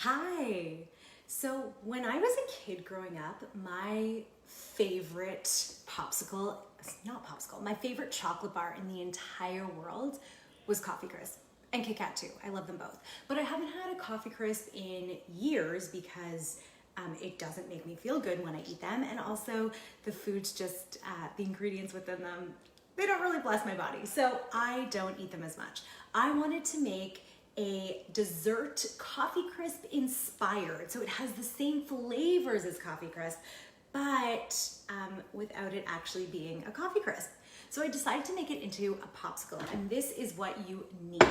Hi. So when I was a kid growing up, my favorite my favorite chocolate bar in the entire world was Coffee Crisp and Kit Kat too. I love them both. But I haven't had a Coffee Crisp in years because it doesn't make me feel good when I eat them. And also the food's just, the ingredients within them, they don't really bless my body. So I don't eat them as much. I wanted to make a dessert Coffee Crisp inspired. So it has the same flavors as Coffee Crisp, but without it actually being a Coffee Crisp. So I decided to make it into a popsicle, and this is what you need.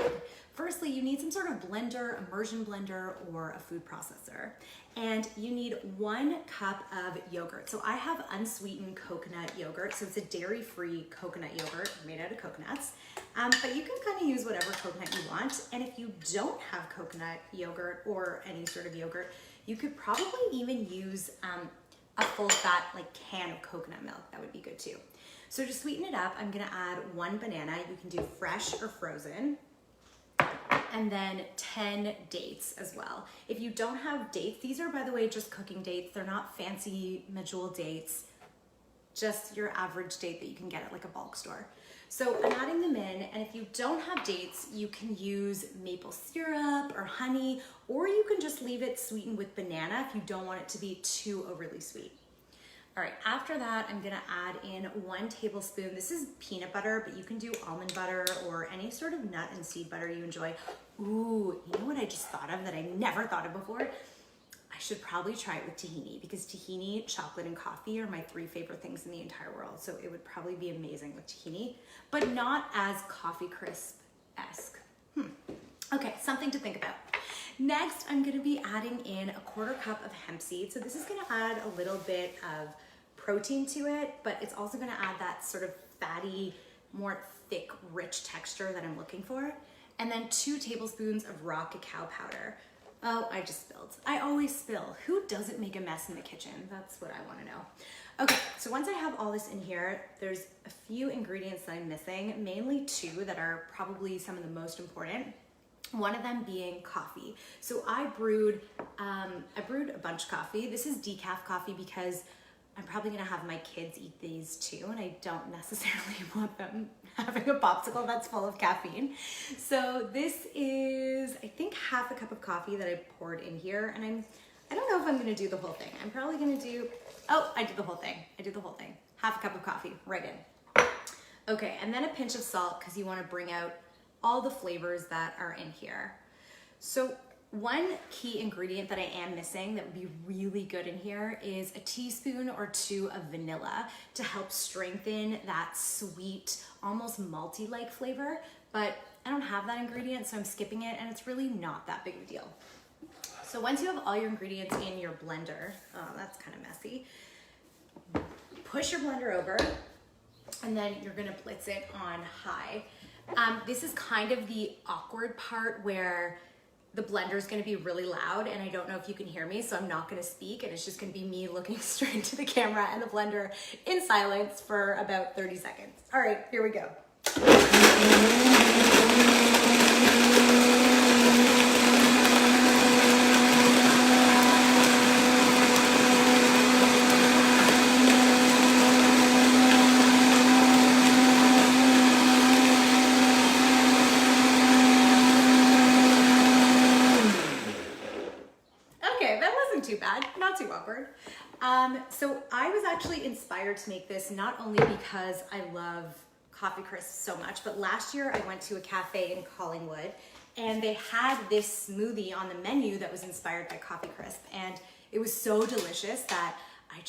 Firstly, you need some sort of blender, immersion blender, or a food processor. And you need 1 cup of yogurt. So I have unsweetened coconut yogurt. So it's a dairy-free coconut yogurt made out of coconuts. But you can kind of use whatever coconut you want. And if you don't have coconut yogurt or any sort of yogurt, you could probably even use a full fat can of coconut milk. That would be good too. So to sweeten it up, I'm gonna add 1 banana. You can do fresh or frozen. And then 10 dates as well. If you don't have dates, these are, by the way, just cooking dates. They're not fancy medjool dates, just your average date that you can get at a bulk store. So I'm adding them in, and if you don't have dates, you can use maple syrup or honey, or you can just leave it sweetened with banana if you don't want it to be too overly sweet. All right, after that, I'm gonna add in 1 tablespoon. This is peanut butter, but you can do almond butter or any sort of nut and seed butter you enjoy. Ooh, you know what I just thought of that I never thought of before? I should probably try it with tahini, because tahini, chocolate, and coffee are my 3 favorite things in the entire world. So it would probably be amazing with tahini, but not as Coffee Crisp-esque. Okay, something to think about. Next, I'm gonna be adding in 1/4 cup of hemp seed. So this is gonna add a little bit of protein to it, but it's also gonna add that sort of fatty, more thick, rich texture that I'm looking for. And then 2 tablespoons of raw cacao powder. Oh, I just spilled. I always spill. Who doesn't make a mess in the kitchen? That's what I wanna know. Okay, so once I have all this in here, there's a few ingredients that I'm missing, mainly 2 that are probably some of the most important. One of them being coffee. So I brewed a bunch of coffee. This is decaf coffee because I'm probably gonna have my kids eat these too, and I don't necessarily want them having a popsicle that's full of caffeine. So this is, I think, 1/2 cup of coffee that I poured in here, and I don't know if I'm gonna do the whole thing. I'm probably gonna do, oh, I did the whole thing. 1/2 cup of coffee, right in. Okay, and then a pinch of salt, because you wanna bring out all the flavors that are in here. So 1 key ingredient that I am missing that would be really good in here is a teaspoon or 2 of vanilla to help strengthen that sweet, almost malty-like flavor, but I don't have that ingredient, so I'm skipping it, and it's really not that big of a deal. So once you have all your ingredients in your blender, oh, that's kind of messy, push your blender over, and then you're gonna blitz it on high. This is kind of the awkward part where the blender is going to be really loud, and I don't know if you can hear me, so I'm not going to speak, and it's just going to be me looking straight into the camera and the blender in silence for about 30 seconds. All right, here we go. Too bad, not too awkward. So I was actually inspired to make this not only because I love Coffee Crisp so much, but last year I went to a cafe in Collingwood, and they had this smoothie on the menu that was inspired by Coffee Crisp, and it was so delicious that I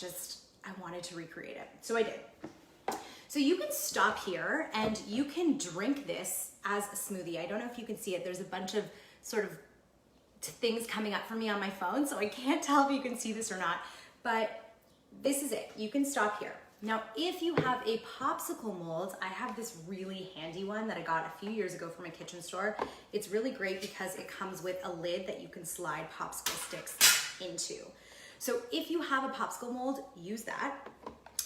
wanted to recreate it. So I did. So you can stop here and you can drink this as a smoothie. I don't know if you can see it. There's a bunch of sort of things coming up for me on my phone, so I can't tell if you can see this or not, but this is it. You can stop here. Now, if you have a popsicle mold, I have this really handy one that I got a few years ago from a kitchen store. It's really great because it comes with a lid that you can slide popsicle sticks into. So if you have a popsicle mold, use that.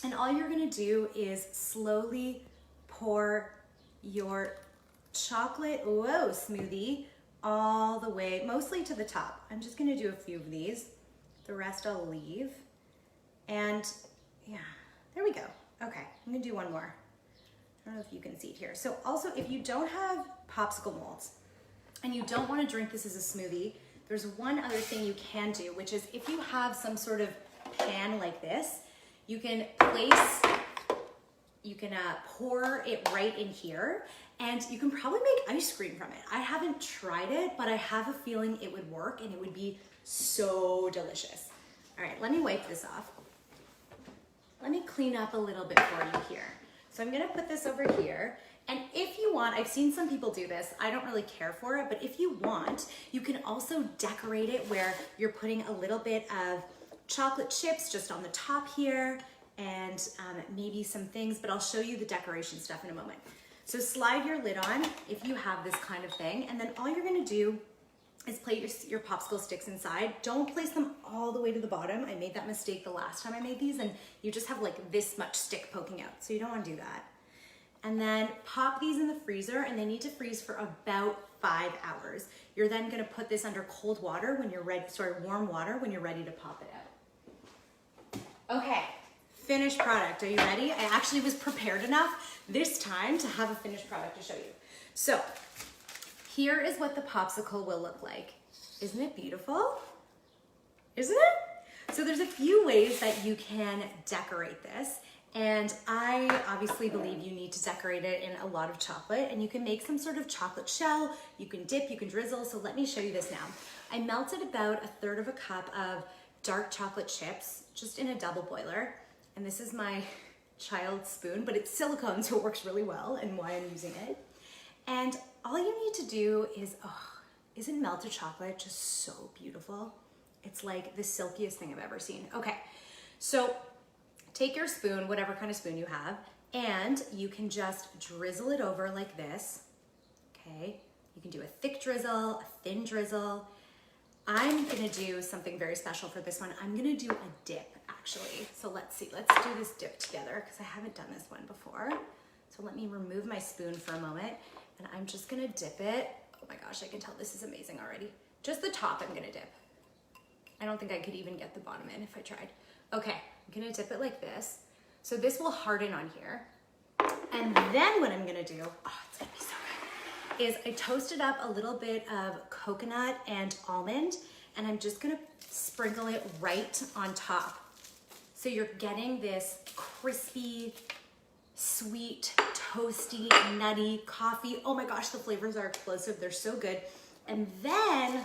And all you're gonna do is slowly pour your chocolate smoothie all the way, mostly to the top. I'm just gonna do a few of these. The rest I'll leave. And yeah, there we go. Okay, I'm gonna do one more. I don't know if you can see it here. So also, if you don't have popsicle molds and you don't wanna drink this as a smoothie, there's one other thing you can do, which is if you have some sort of pan like this, you can pour it right in here, and you can probably make ice cream from it. I haven't tried it, but I have a feeling it would work and it would be so delicious. All right, let me wipe this off. Let me clean up a little bit for you here. So I'm gonna put this over here, and if you want, I've seen some people do this, I don't really care for it, but if you want, you can also decorate it where you're putting a little bit of chocolate chips just on the top here, and maybe some things, but I'll show you the decoration stuff in a moment. So slide your lid on if you have this kind of thing, and then all you're gonna do is place your popsicle sticks inside. Don't place them all the way to the bottom. I made that mistake the last time I made these, and you just have like this much stick poking out, so you don't wanna do that. And then pop these in the freezer, and they need to freeze for about 5 hours. You're then gonna put this under cold water when you're ready, warm water when you're ready to pop it out. Okay. Finished product, are you ready? I actually was prepared enough this time to have a finished product to show you. So here is what the popsicle will look like. Isn't it beautiful? Isn't it? So there's a few ways that you can decorate this. And I obviously believe you need to decorate it in a lot of chocolate, and you can make some sort of chocolate shell, you can dip, you can drizzle. So let me show you this now. I melted about 1/3 of a cup of dark chocolate chips just in a double boiler. And this is my child's spoon, but it's silicone, so it works really well, and why I'm using it. And all you need to do is, isn't melted chocolate just so beautiful? It's like the silkiest thing I've ever seen. Okay, so take your spoon, whatever kind of spoon you have, and you can just drizzle it over like this, okay? You can do a thick drizzle, a thin drizzle. I'm gonna do something very special for this one. I'm gonna do a dip, actually. So let's see, let's do this dip together, because I haven't done this one before. So let me remove my spoon for a moment, and I'm just gonna dip it. Oh my gosh, I can tell this is amazing already. Just the top I'm gonna dip. I don't think I could even get the bottom in if I tried. Okay, I'm gonna dip it like this. So this will harden on here. And then what I'm gonna do, it's gonna be so good, is I toasted up a little bit of coconut and almond, and I'm just gonna sprinkle it right on top. So you're getting this crispy, sweet, toasty, nutty coffee. Oh my gosh, the flavors are explosive. They're so good. And then,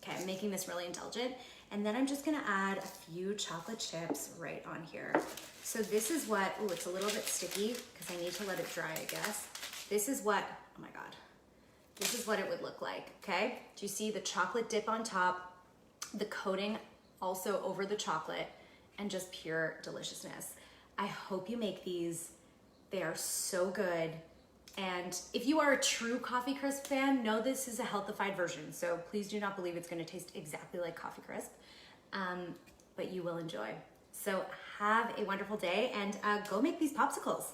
okay, I'm making this really indulgent. And then I'm just gonna add a few chocolate chips right on here. So this is what, oh, it's a little bit sticky because I need to let it dry, I guess. This is what, oh my God. This is what it would look like, okay? Do you see the chocolate dip on top, the coating also over the chocolate, and just pure deliciousness. I hope you make these. They are so good. And if you are a true Coffee Crisp fan, know this is a healthified version. So please do not believe it's gonna taste exactly like Coffee Crisp, but you will enjoy. So have a wonderful day, and go make these popsicles.